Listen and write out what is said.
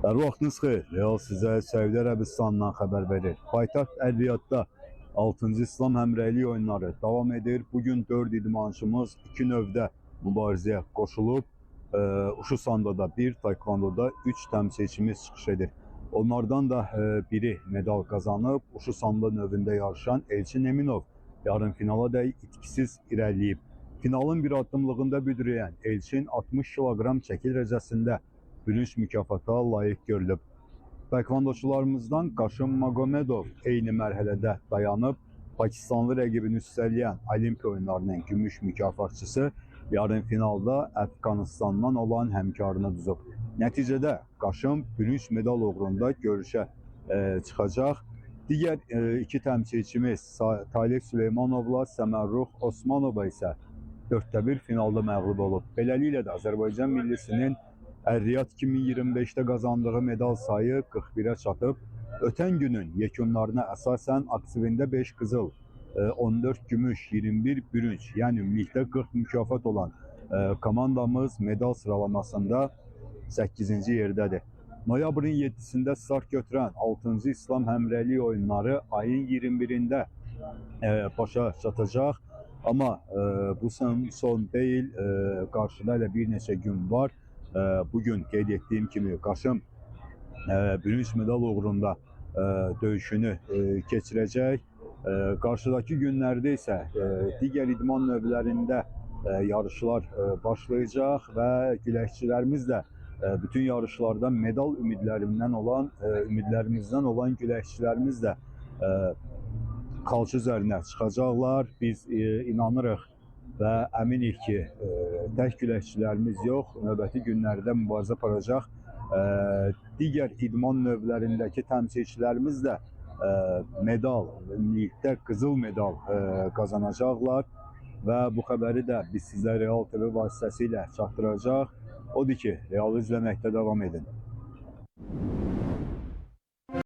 Hər vaxtınız xeyir. Real sizə Səudiyyə Ərəbistanından xəbər verir. Paytaxt Əl-Riyadda 6-cı İslam həmrəylik oyunları davam edir. Bugün 4 idmançımız 2 növdə mübarizəyə qoşulub. Uşu Sandoda 1, Taekwondoda 3 təmsilçimiz çıxış edir. Onlardan da biri medal qazanıb. Uşu Sando növündə yarışan Elçin Eminov yarım finala dək itkisiz irəliləyib. Finalın bir addımlığında büdrəyən Elçin 60 kiloqram çəki dərəcəsində bürünc mükafata layiq görülüb. Taekvondoçularımızdan Qaşım Magomedov eyni mərhələdə dayanıb, Pakistanlı rəqibini üstələyən Olimpiya oyunlarının gümüş mükafatçısı yarım finalda Əfqanistandan olan həmkarını düzüb. Nəticədə Qaşım bürünc medal uğrunda görüşə çıxacaq. Digər iki təmsilçimiz Talib Süleymanovla Səmərruh Osmanova isə 4-1 finalda məğlub olub. Beləliklə də Azərbaycan millisinin Əl-Riyad 2025'te qazandığı medal sayı 41'e çatıb. Ötən günün yekunlarına əsasən aktivində 5 qızıl, 14 gümüş, 21 bürünc, yəni ümumilikdə 40 mükafat olan komandamız medal sıralamasında 8-ci yerdədir. Noyabrın 7'sində start götürən 6-cı İslam həmrəylik oyunları ayın 21'ində başa çatacaq. Ama bu son değil, qarşıda ilə bir neçə gün var. Bugün qeyd etdiyim kimi Qaşım bürünc medal uğrunda döyüşünü keçirəcək. Qarşıdakı günlərdə isə digər idman növlərində yarışlar başlayacaq və güləşçilərimiz də bütün yarışlarda medal ümidlərimizdən olan güləşçilərimiz də qalça üzərinə çıxacaqlar. Biz inanırıq və əminik ki, tək güləşçilərimiz yox, növbəti günlərdə mübarizə aparacaq. Digər idman növlərindəki təmsilçilərimiz də medal, ümumilikdə qızıl medal qazanacaqlar və bu xəbəri də biz sizə Real TV vasitəsilə çatdıracaq. Odur ki, Realı izləməkdə davam edin.